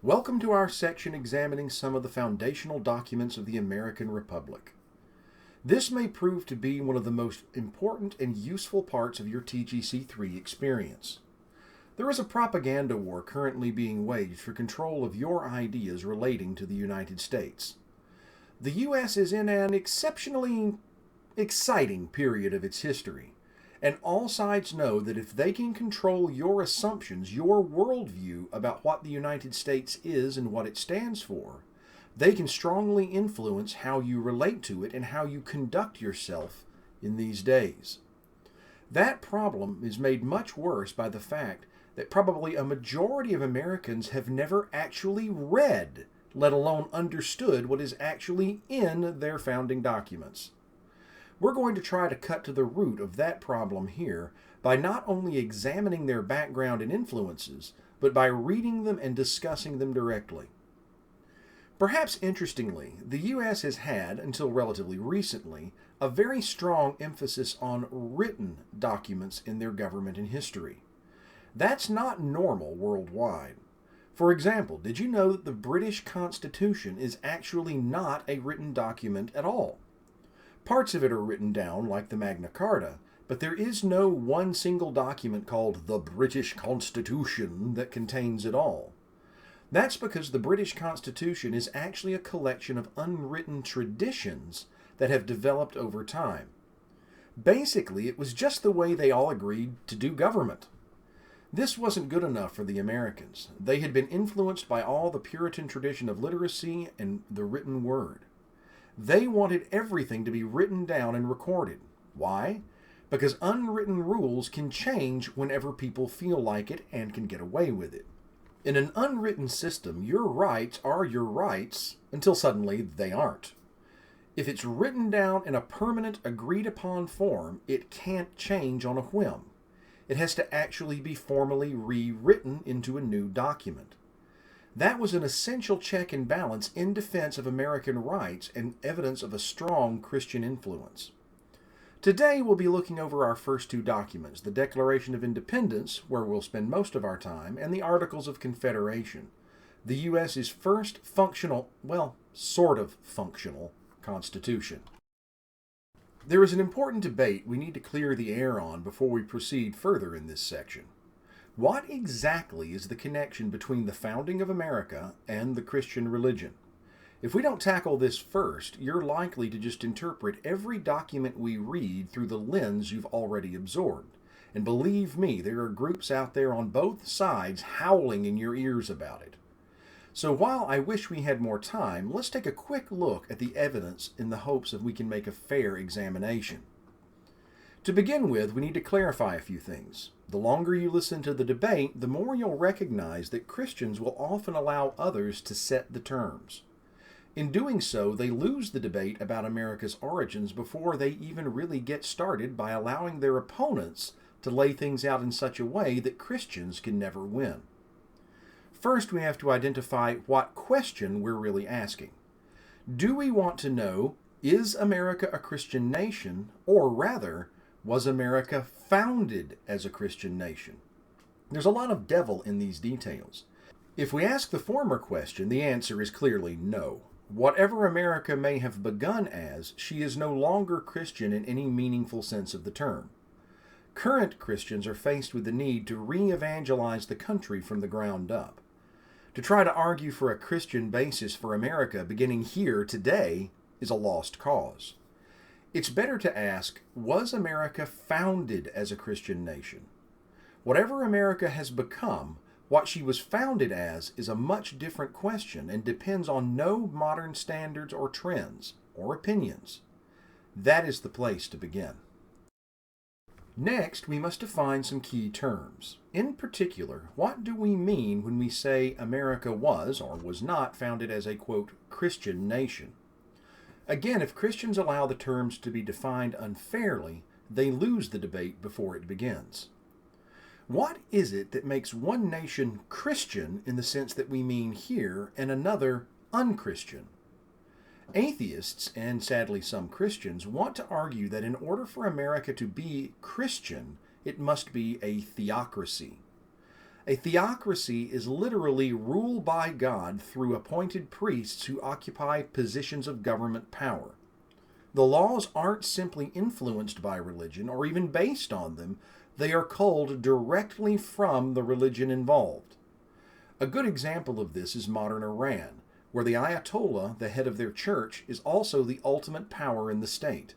Welcome to our section examining some of the foundational documents of the American Republic. This may prove to be one of the most important and useful parts of your TGC3 experience. There is a propaganda war currently being waged for control of your ideas relating to the United States. The U.S. is in an exceptionally exciting period of its history, and all sides know that if they can control your assumptions, your worldview about what the United States is and what it stands for, they can strongly influence how you relate to it and how you conduct yourself in these days. That problem is made much worse by the fact that probably a majority of Americans have never actually read, let alone understood, what is actually in their founding documents. We're going to try to cut to the root of that problem here by not only examining their background and influences, but by reading them and discussing them directly. Perhaps interestingly, the U.S. has had, until relatively recently, a very strong emphasis on written documents in their government and history. That's not normal worldwide. For example, did you know that the British Constitution is actually not a written document at all? Parts of it are written down, like the Magna Carta, but there is no one single document called the British Constitution that contains it all. That's because the British Constitution is actually a collection of unwritten traditions that have developed over time. Basically, it was just the way they all agreed to do government. This wasn't good enough for the Americans. They had been influenced by all the Puritan tradition of literacy and the written word. They wanted everything to be written down and recorded. Why? Because unwritten rules can change whenever people feel like it and can get away with it. In an unwritten system, your rights are your rights until suddenly they aren't. If it's written down in a permanent, agreed-upon form, it can't change on a whim. It has to actually be formally rewritten into a new document. That was an essential check and balance in defense of American rights and evidence of a strong Christian influence. Today we'll be looking over our first two documents, the Declaration of Independence, where we'll spend most of our time, and the Articles of Confederation, the U.S.'s first functional, well, sort of functional, constitution. There is an important debate we need to clear the air on before we proceed further in this section. What exactly is the connection between the founding of America and the Christian religion? If we don't tackle this first, you're likely to just interpret every document we read through the lens you've already absorbed. And believe me, there are groups out there on both sides howling in your ears about it. So while I wish we had more time, let's take a quick look at the evidence in the hopes that we can make a fair examination. To begin with, we need to clarify a few things. The longer you listen to the debate, the more you'll recognize that Christians will often allow others to set the terms. In doing so, they lose the debate about America's origins before they even really get started by allowing their opponents to lay things out in such a way that Christians can never win. First, we have to identify what question we're really asking. Do we want to know, is America a Christian nation, or rather, was America founded as a Christian nation? There's a lot of devil in these details. If we ask the former question, the answer is clearly no. Whatever America may have begun as, she is no longer Christian in any meaningful sense of the term. Current Christians are faced with the need to re-evangelize the country from the ground up. To try to argue for a Christian basis for America beginning here today is a lost cause. It's better to ask, was America founded as a Christian nation? Whatever America has become, what she was founded as is a much different question and depends on no modern standards or trends or opinions. That is the place to begin. Next, we must define some key terms. In particular, what do we mean when we say America was or was not founded as a, quote, Christian nation? Again, if Christians allow the terms to be defined unfairly, they lose the debate before it begins. What is it that makes one nation Christian in the sense that we mean here and another unchristian? Atheists, and sadly some Christians, want to argue that in order for America to be Christian, it must be a theocracy. A theocracy is literally rule by God through appointed priests who occupy positions of government power. The laws aren't simply influenced by religion or even based on them, they are culled directly from the religion involved. A good example of this is modern Iran, where the Ayatollah, the head of their church, is also the ultimate power in the state.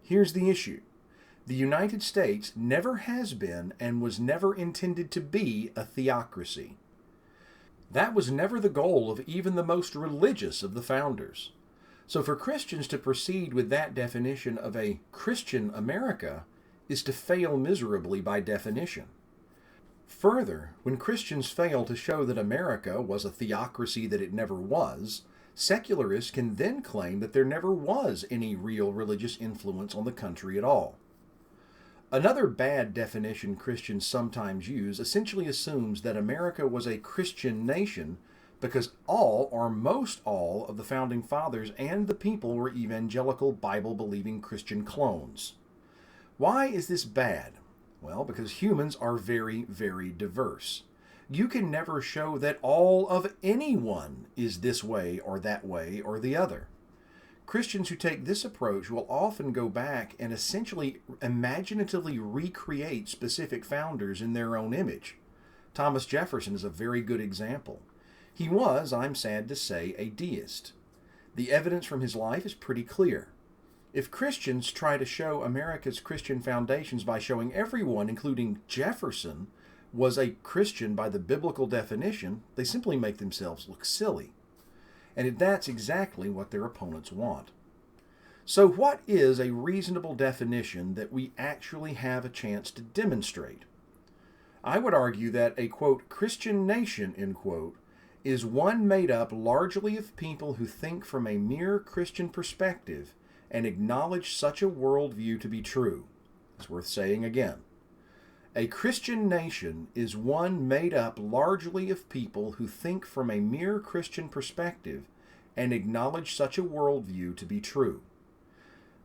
Here's the issue. The United States never has been and was never intended to be a theocracy. That was never the goal of even the most religious of the founders. So for Christians to proceed with that definition of a Christian America is to fail miserably by definition. Further, when Christians fail to show that America was a theocracy that it never was, secularists can then claim that there never was any real religious influence on the country at all. Another bad definition Christians sometimes use essentially assumes that America was a Christian nation because all or most all of the founding fathers and the people were evangelical Bible-believing Christian clones. Why is this bad? Well, because humans are very, very diverse. You can never show that all of anyone is this way or the other. Christians who take this approach will often go back and essentially imaginatively recreate specific founders in their own image. Thomas Jefferson is a very good example. He was, I'm sad to say, a deist. The evidence from his life is pretty clear. If Christians try to show America's Christian foundations by showing everyone, including Jefferson, was a Christian by the biblical definition, they simply make themselves look silly. And that's exactly what their opponents want. So what is a reasonable definition that we actually have a chance to demonstrate? I would argue that a, quote, Christian nation, end quote, is one made up largely of people who think from a mere Christian perspective and acknowledge such a worldview to be true. It's worth saying again. A Christian nation is one made up largely of people who think from a mere Christian perspective and acknowledge such a worldview to be true.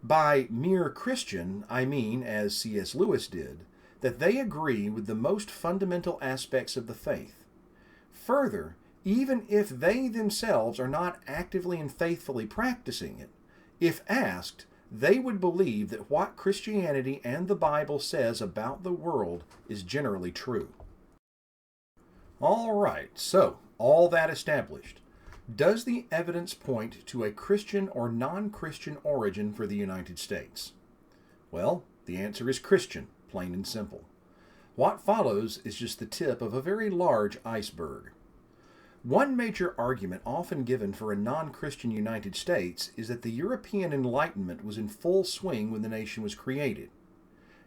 By mere Christian, I mean, as C.S. Lewis did, that they agree with the most fundamental aspects of the faith. Further, even if they themselves are not actively and faithfully practicing it, if asked, they would believe that what Christianity and the Bible says about the world is generally true. All right, so, all that established, does the evidence point to a Christian or non-Christian origin for the United States? Well, the answer is Christian, plain and simple. What follows is just the tip of a very large iceberg. One major argument often given for a non-Christian United States is that the European Enlightenment was in full swing when the nation was created.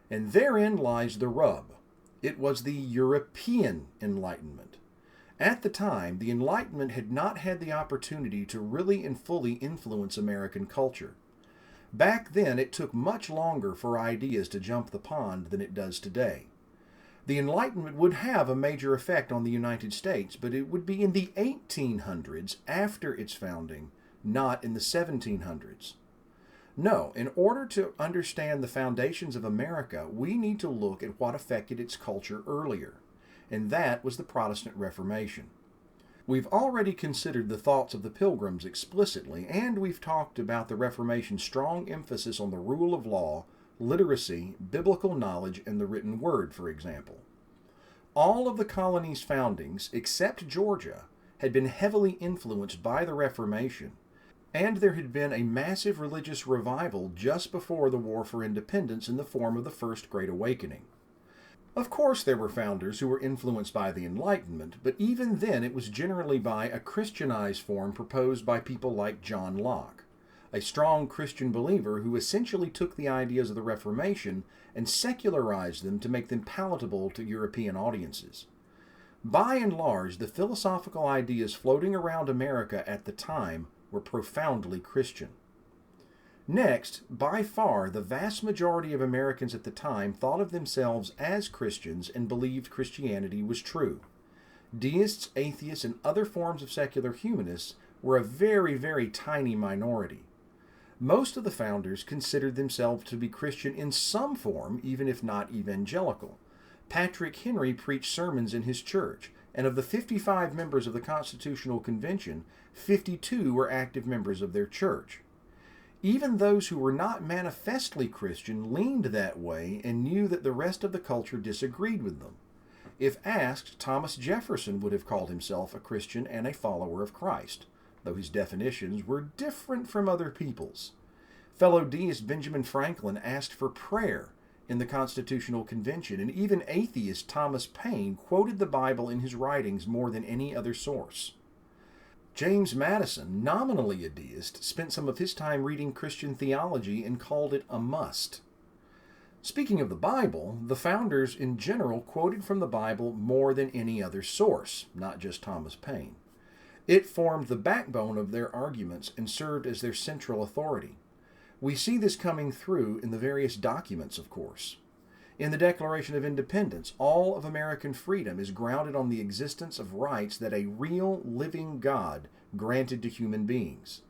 And therein lies the rub. It was the European Enlightenment. At the time, the Enlightenment had not had the opportunity to really and fully influence American culture. Back then, it took much longer for ideas to jump the pond than it does today. The Enlightenment would have a major effect on the United States, but it would be in the 1800s after its founding, not in the 1700s. No, in order to understand the foundations of America, we need to look at what affected its culture earlier, and that was the Protestant Reformation. We've already considered the thoughts of the Pilgrims explicitly, and we've talked about the Reformation's strong emphasis on the rule of law, literacy, biblical knowledge, and the written word, for example. All of the colony's foundings, except Georgia, had been heavily influenced by the Reformation, and there had been a massive religious revival just before the War for Independence in the form of the First Great Awakening. Of course, there were founders who were influenced by the Enlightenment, but even then it was generally by a Christianized form proposed by people like John Locke, a strong Christian believer who essentially took the ideas of the Reformation and secularized them to make them palatable to European audiences. By and large, the philosophical ideas floating around America at the time were profoundly Christian. Next, by far, the vast majority of Americans at the time thought of themselves as Christians and believed Christianity was true. Deists, atheists, and other forms of secular humanists were a very, very tiny minority. Most of the founders considered themselves to be Christian in some form, even if not evangelical. Patrick Henry preached sermons in his church, and of the 55 members of the Constitutional Convention, 52 were active members of their church. Even those who were not manifestly Christian leaned that way and knew that the rest of the culture disagreed with them. If asked, Thomas Jefferson would have called himself a Christian and a follower of Christ, though his definitions were different from other people's. Fellow deist Benjamin Franklin asked for prayer in the Constitutional Convention, and even atheist Thomas Paine quoted the Bible in his writings more than any other source. James Madison, nominally a deist, spent some of his time reading Christian theology and called it a must. Speaking of the Bible, the founders in general quoted from the Bible more than any other source, not just Thomas Paine. It formed the backbone of their arguments and served as their central authority. We see this coming through in the various documents, of course. In the Declaration of Independence, all of American freedom is grounded on the existence of rights that a real, living God granted to human beings.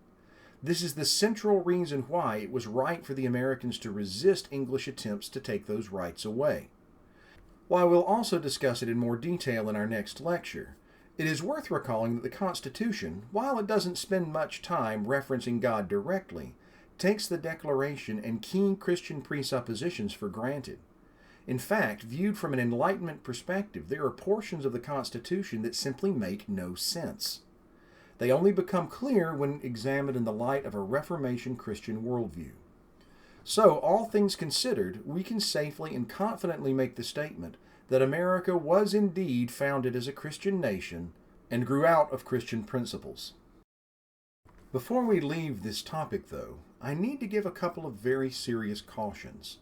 This is the central reason why it was right for the Americans to resist English attempts to take those rights away. While we'll also discuss it in more detail in our next lecture, it is worth recalling that the Constitution, while it doesn't spend much time referencing God directly, takes the Declaration and key Christian presuppositions for granted. In fact, viewed from an Enlightenment perspective, there are portions of the Constitution that simply make no sense. They only become clear when examined in the light of a Reformation Christian worldview. So, all things considered, we can safely and confidently make the statement that America was indeed founded as a Christian nation and grew out of Christian principles. Before we leave this topic, though, I need to give a couple of very serious cautions.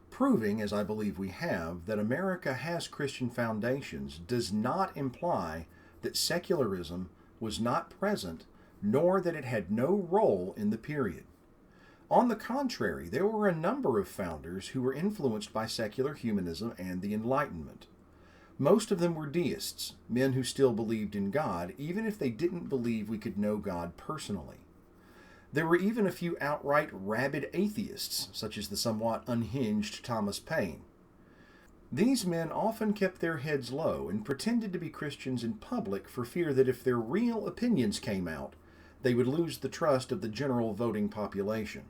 Proving, as I believe we have, that America has Christian foundations does not imply that secularism was not present, nor that it had no role in the period. On the contrary, there were a number of founders who were influenced by secular humanism and the Enlightenment. Most of them were deists, men who still believed in God, even if they didn't believe we could know God personally. There were even a few outright rabid atheists, such as the somewhat unhinged Thomas Paine. These men often kept their heads low and pretended to be Christians in public for fear that if their real opinions came out, they would lose the trust of the general voting population.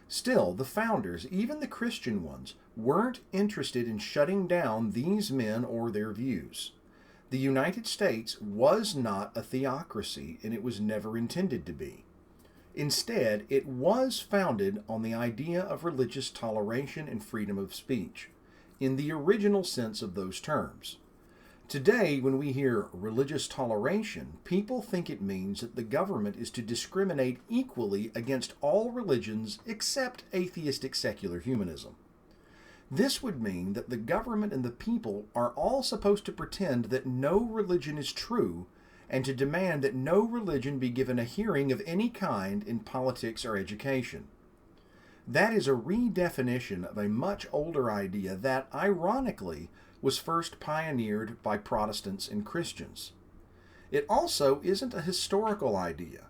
Still, the founders, even the Christian ones, weren't interested in shutting down these men or their views. The United States was not a theocracy, and it was never intended to be. Instead, it was founded on the idea of religious toleration and freedom of speech, in the original sense of those terms. Today, when we hear religious toleration, people think it means that the government is to discriminate equally against all religions except atheistic secular humanism. This would mean that the government and the people are all supposed to pretend that no religion is true and to demand that no religion be given a hearing of any kind in politics or education. That is a redefinition of a much older idea that, ironically, was first pioneered by Protestants and Christians. It also isn't a historical idea.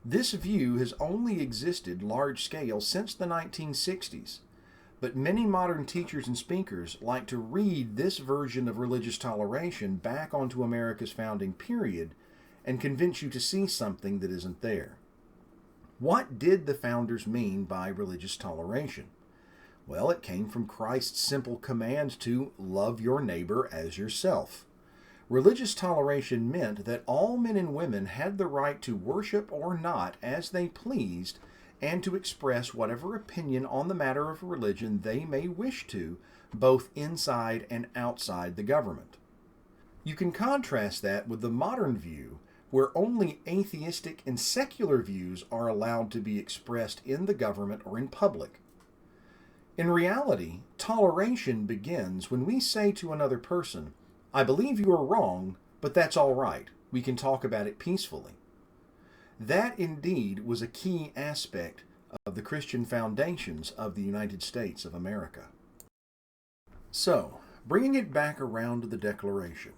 This view has only existed large-scale since the 1960s, but many modern teachers and speakers like to read this version of religious toleration back onto America's founding period and convince you to see something that isn't there. What did the founders mean by religious toleration? Well, it came from Christ's simple command to love your neighbor as yourself. Religious toleration meant that all men and women had the right to worship or not as they pleased and to express whatever opinion on the matter of religion they may wish to, both inside and outside the government. You can contrast that with the modern view, where only atheistic and secular views are allowed to be expressed in the government or in public. In reality, toleration begins when we say to another person, "I believe you are wrong, but that's all right. We can talk about it peacefully." That indeed was a key aspect of the Christian foundations of the United States of America. So, bringing it back around to the Declaration.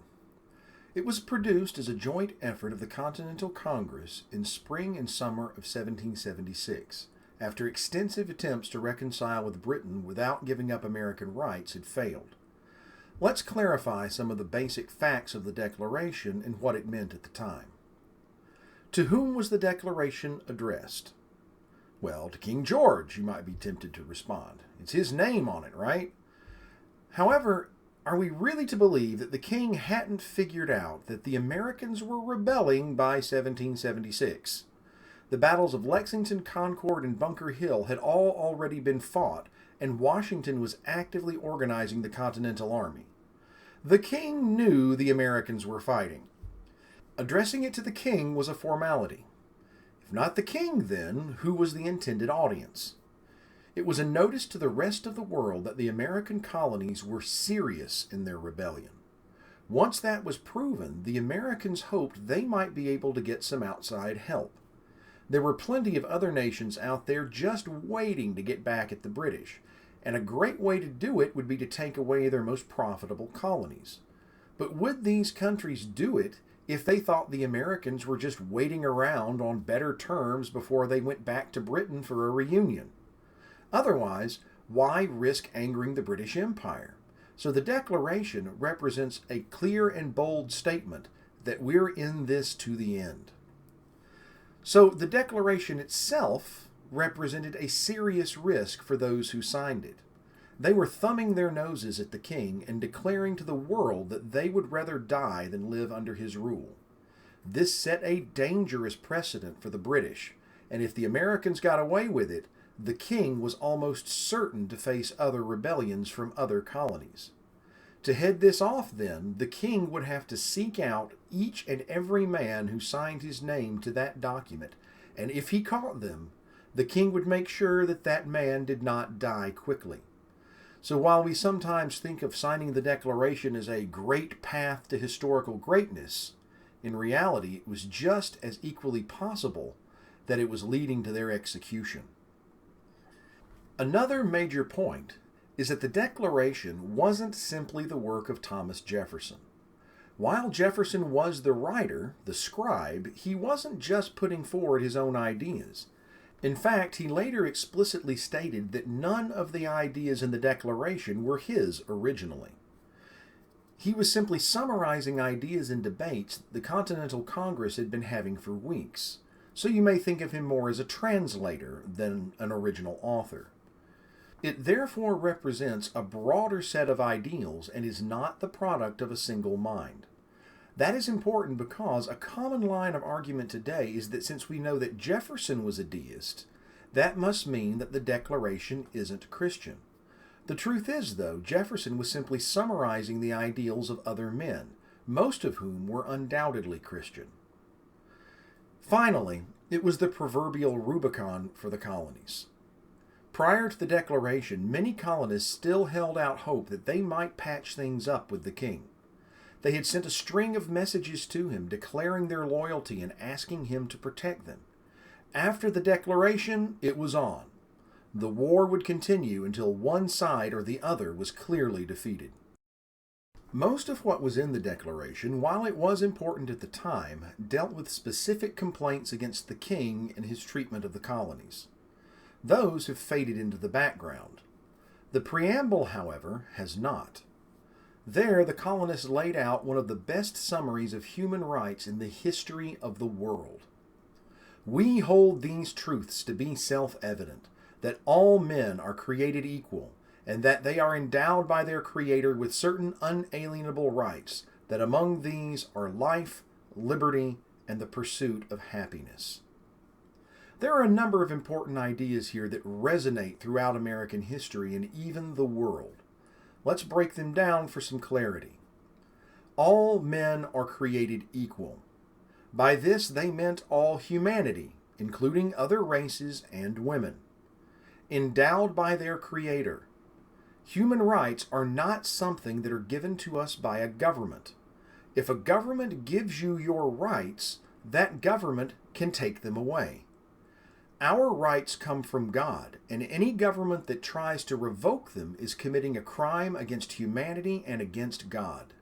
It was produced as a joint effort of the Continental Congress in spring and summer of 1776, after extensive attempts to reconcile with Britain without giving up American rights had failed. Let's clarify some of the basic facts of the Declaration and what it meant at the time. To whom was the Declaration addressed? Well, to King George, you might be tempted to respond. It's his name on it, right? However, are we really to believe that the king hadn't figured out that the Americans were rebelling by 1776? The battles of Lexington, Concord, and Bunker Hill had all already been fought, and Washington was actively organizing the Continental Army. The king knew the Americans were fighting. Addressing it to the king was a formality. If not the king, then, who was the intended audience? It was a notice to the rest of the world that the American colonies were serious in their rebellion. Once that was proven, the Americans hoped they might be able to get some outside help. There were plenty of other nations out there just waiting to get back at the British, and a great way to do it would be to take away their most profitable colonies. But would these countries do it if they thought the Americans were just waiting around on better terms before they went back to Britain for a reunion? Otherwise, why risk angering the British Empire? So the Declaration represents a clear and bold statement that we're in this to the end. So the Declaration itself represented a serious risk for those who signed it. They were thumbing their noses at the king and declaring to the world that they would rather die than live under his rule. This set a dangerous precedent for the British, and if the Americans got away with it, the king was almost certain to face other rebellions from other colonies. To head this off, then, the king would have to seek out each and every man who signed his name to that document, and if he caught them, the king would make sure that that man did not die quickly. So while we sometimes think of signing the Declaration as a great path to historical greatness, in reality it was just as equally possible that it was leading to their execution. Another major point is that the Declaration wasn't simply the work of Thomas Jefferson. While Jefferson was the writer, the scribe, he wasn't just putting forward his own ideas. In fact, he later explicitly stated that none of the ideas in the Declaration were his originally. He was simply summarizing ideas and debates the Continental Congress had been having for weeks, so you may think of him more as a translator than an original author. It therefore represents a broader set of ideals and is not the product of a single mind. That is important because a common line of argument today is that since we know that Jefferson was a deist, that must mean that the Declaration isn't Christian. The truth is, though, Jefferson was simply summarizing the ideals of other men, most of whom were undoubtedly Christian. Finally, it was the proverbial Rubicon for the colonies. Prior to the Declaration, many colonists still held out hope that they might patch things up with the king. They had sent a string of messages to him declaring their loyalty and asking him to protect them. After the Declaration, it was on. The war would continue until one side or the other was clearly defeated. Most of what was in the Declaration, while it was important at the time, dealt with specific complaints against the king and his treatment of the colonies. Those have faded into the background. The preamble, however, has not. There, the colonists laid out one of the best summaries of human rights in the history of the world. We hold these truths to be self-evident, that all men are created equal, and that they are endowed by their Creator with certain unalienable rights, that among these are life, liberty, and the pursuit of happiness. There are a number of important ideas here that resonate throughout American history and even the world. Let's break them down for some clarity. All men are created equal. By this they meant all humanity, including other races and women. Endowed by their Creator. Human rights are not something that are given to us by a government. If a government gives you your rights, that government can take them away. Our rights come from God, and any government that tries to revoke them is committing a crime against humanity and against God.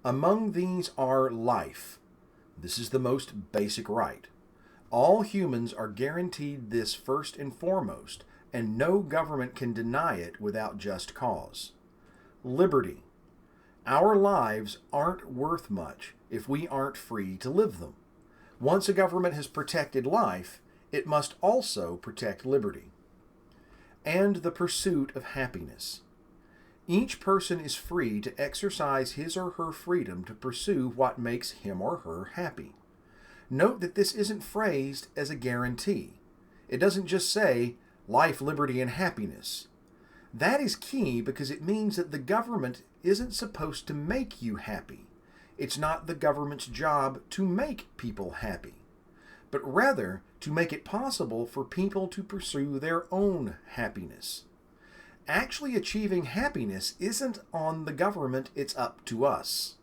Among these are life. This is the most basic right. All humans are guaranteed this first and foremost, and no government can deny it without just cause. Liberty. Our lives aren't worth much if we aren't free to live them. Once a government has protected life, it must also protect liberty and the pursuit of happiness. Each person is free to exercise his or her freedom to pursue what makes him or her happy. Note that this isn't phrased as a guarantee. It doesn't just say life, liberty, and happiness. That is key because it means that the government isn't supposed to make you happy. It's not the government's job to make people happy, but rather to make it possible for people to pursue their own happiness. Actually achieving happiness isn't on the government, it's up to us.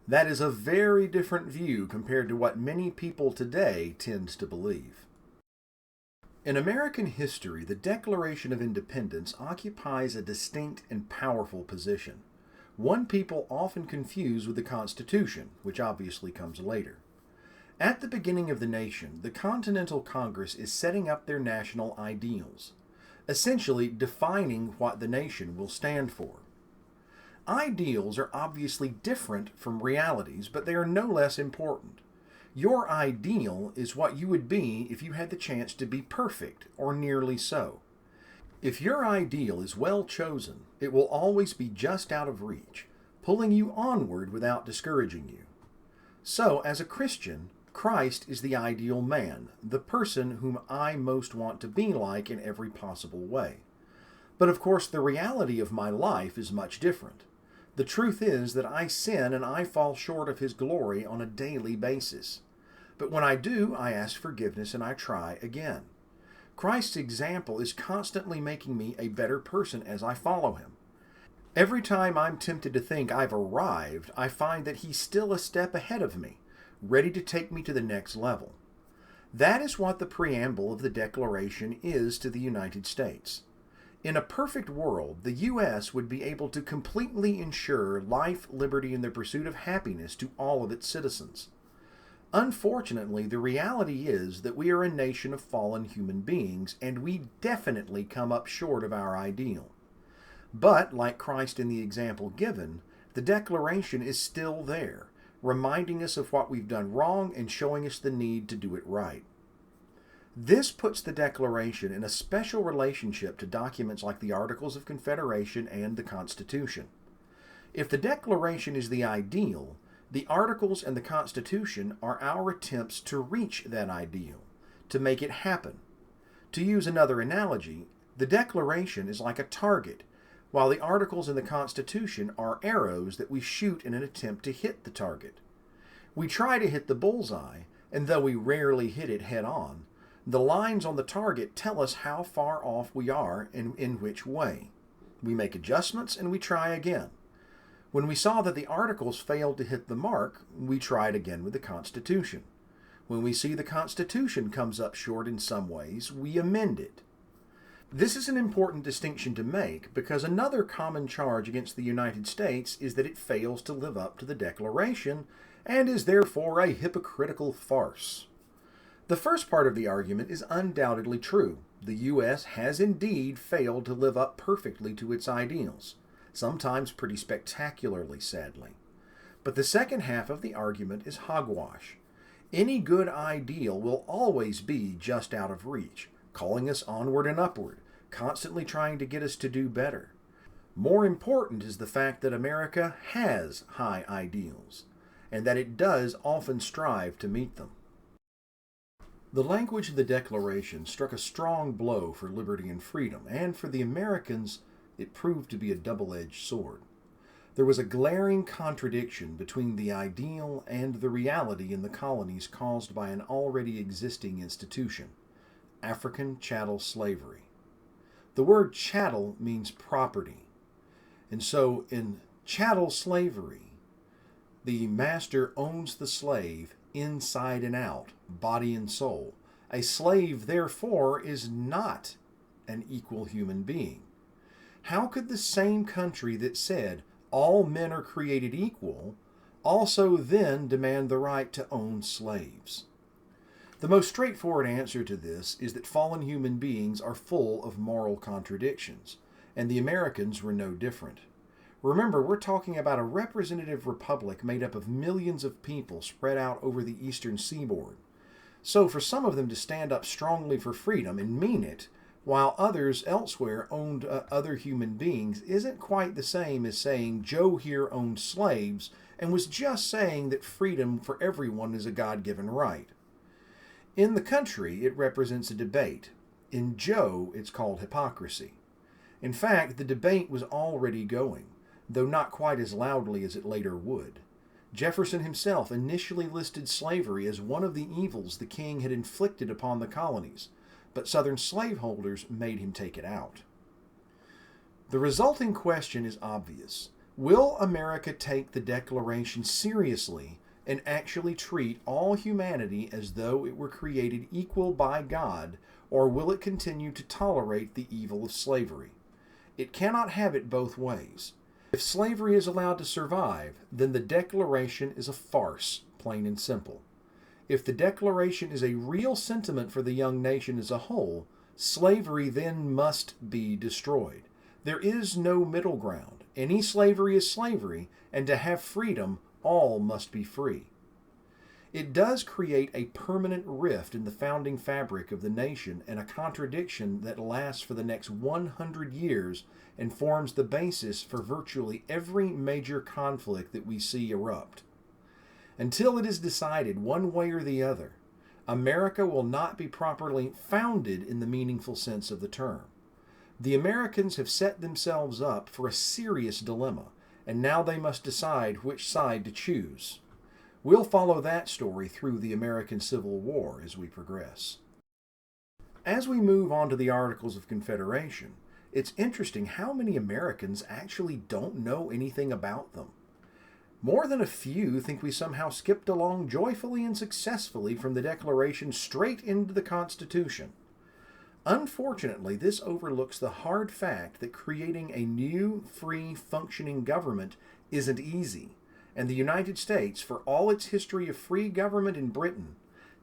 That is a very different view compared to what many people today tend to believe. In American history, the Declaration of Independence occupies a distinct and powerful position, one people often confuse with the Constitution, which obviously comes later. At the beginning of the nation, the Continental Congress is setting up their national ideals, essentially defining what the nation will stand for. Ideals are obviously different from realities, but they are no less important. Your ideal is what you would be if you had the chance to be perfect, or nearly so. If your ideal is well chosen, it will always be just out of reach, pulling you onward without discouraging you. So, as a Christian, Christ is the ideal man, the person whom I most want to be like in every possible way. But of course, the reality of my life is much different. The truth is that I sin and I fall short of His glory on a daily basis. But when I do, I ask forgiveness and I try again. Christ's example is constantly making me a better person as I follow Him. Every time I'm tempted to think I've arrived, I find that He's still a step ahead of me, ready to take me to the next level. That is what the preamble of the Declaration is to the United States. In a perfect world, the U.S. would be able to completely ensure life, liberty, and the pursuit of happiness to all of its citizens. Unfortunately, the reality is that we are a nation of fallen human beings, and we definitely come up short of our ideal. But, like Christ in the example given, the Declaration is still there, reminding us of what we've done wrong and showing us the need to do it right. This puts the Declaration in a special relationship to documents like the Articles of Confederation and the Constitution. If the Declaration is the ideal, the Articles and the Constitution are our attempts to reach that ideal, to make it happen. To use another analogy, the Declaration is like a target, while the Articles and the Constitution are arrows that we shoot in an attempt to hit the target. We try to hit the bullseye, and though we rarely hit it head on, the lines on the target tell us how far off we are and in which way. We make adjustments and we try again. When we saw that the Articles failed to hit the mark, we tried again with the Constitution. When we see the Constitution comes up short in some ways, we amend it. This is an important distinction to make because another common charge against the United States is that it fails to live up to the Declaration and is therefore a hypocritical farce. The first part of the argument is undoubtedly true. The U.S. has indeed failed to live up perfectly to its ideals, sometimes pretty spectacularly, sadly. But the second half of the argument is hogwash. Any good ideal will always be just out of reach, calling us onward and upward, constantly trying to get us to do better. More important is the fact that America has high ideals, and that it does often strive to meet them. The language of the Declaration struck a strong blow for liberty and freedom, and for the Americans, it proved to be a double-edged sword. There was a glaring contradiction between the ideal and the reality in the colonies caused by an already existing institution, African chattel slavery. The word chattel means property, and so in chattel slavery, the master owns the slave inside and out, body and soul. A slave, therefore, is not an equal human being. How could the same country that said all men are created equal also then demand the right to own slaves? The most straightforward answer to this is that fallen human beings are full of moral contradictions, and the Americans were no different. Remember, we're talking about a representative republic made up of millions of people spread out over the eastern seaboard. So for some of them to stand up strongly for freedom and mean it, while others elsewhere owned other human beings, isn't quite the same as saying Joe here owned slaves and was just saying that freedom for everyone is a God-given right. In the country, it represents a debate. In Joe, it's called hypocrisy. In fact, the debate was already going, though not quite as loudly as it later would. Jefferson himself initially listed slavery as one of the evils the king had inflicted upon the colonies, but Southern slaveholders made him take it out. The resulting question is obvious. Will America take the Declaration seriously and actually treat all humanity as though it were created equal by God, or will it continue to tolerate the evil of slavery? It cannot have it both ways. If slavery is allowed to survive, then the Declaration is a farce, plain and simple. If the Declaration is a real sentiment for the young nation as a whole, slavery then must be destroyed. There is no middle ground. Any slavery is slavery, and to have freedom, all must be free. It does create a permanent rift in the founding fabric of the nation and a contradiction that lasts for the next 100 years and forms the basis for virtually every major conflict that we see erupt. Until it is decided one way or the other, America will not be properly founded in the meaningful sense of the term. The Americans have set themselves up for a serious dilemma, and now they must decide which side to choose. We'll follow that story through the American Civil War as we progress. As we move on to the Articles of Confederation, it's interesting how many Americans actually don't know anything about them. More than a few think we somehow skipped along joyfully and successfully from the Declaration straight into the Constitution. Unfortunately, this overlooks the hard fact that creating a new, free, functioning government isn't easy, and the United States, for all its history of free government in Britain,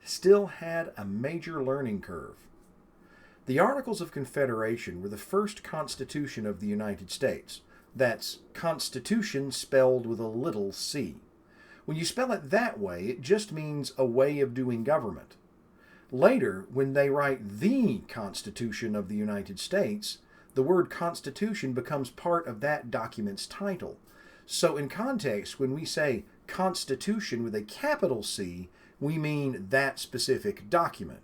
still had a major learning curve. The Articles of Confederation were the first Constitution of the United States. That's Constitution spelled with a little c. When you spell it that way, it just means a way of doing government. Later, when they write the Constitution of the United States, the word Constitution becomes part of that document's title. So in context, when we say Constitution with a capital C, we mean that specific document.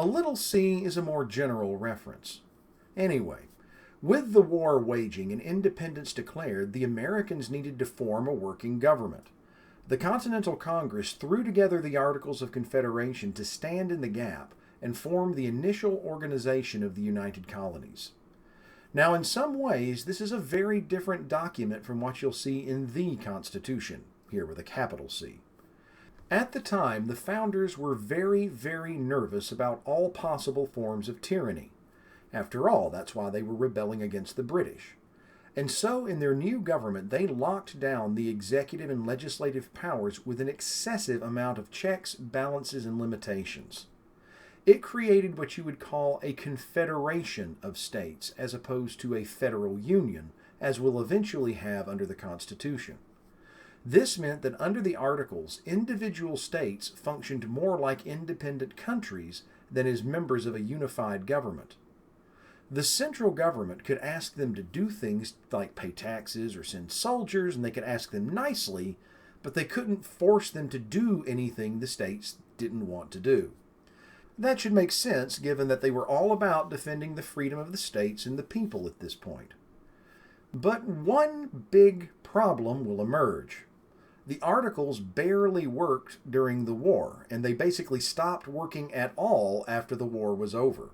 A little c is a more general reference. Anyway, with the war waging and independence declared, the Americans needed to form a working government. The Continental Congress threw together the Articles of Confederation to stand in the gap and form the initial organization of the United Colonies. Now, in some ways, this is a very different document from what you'll see in the Constitution, here with a capital C. At the time, the founders were very, very nervous about all possible forms of tyranny. After all, that's why they were rebelling against the British. And so, in their new government, they locked down the executive and legislative powers with an excessive amount of checks, balances, and limitations. It created what you would call a confederation of states, as opposed to a federal union, as we'll eventually have under the Constitution. This meant that under the Articles, individual states functioned more like independent countries than as members of a unified government. The central government could ask them to do things like pay taxes or send soldiers, and they could ask them nicely, but they couldn't force them to do anything the states didn't want to do. That should make sense given that they were all about defending the freedom of the states and the people at this point. But one big problem will emerge. The Articles barely worked during the war, and they basically stopped working at all after the war was over.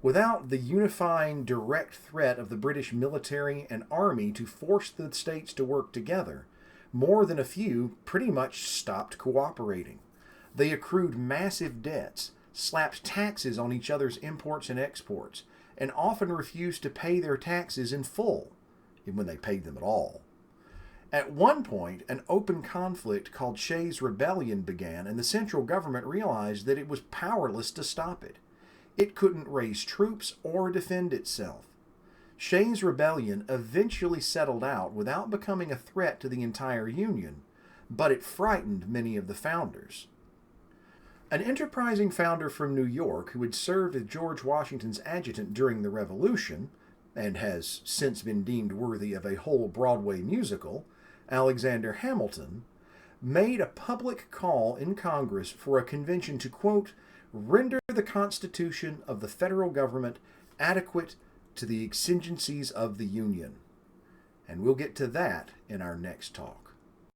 Without the unifying direct threat of the British military and army to force the states to work together, more than a few pretty much stopped cooperating. They accrued massive debts, slapped taxes on each other's imports and exports, and often refused to pay their taxes in full, even when they paid them at all. At one point, an open conflict called Shays' Rebellion began, and the central government realized that it was powerless to stop it. It couldn't raise troops or defend itself. Shays' rebellion eventually settled out without becoming a threat to the entire Union, but it frightened many of the founders. An enterprising founder from New York who had served as George Washington's adjutant during the Revolution, and has since been deemed worthy of a whole Broadway musical, Alexander Hamilton, made a public call in Congress for a convention to, quote, render the Constitution of the federal government adequate to the exigencies of the Union. And we'll get to that in our next talk.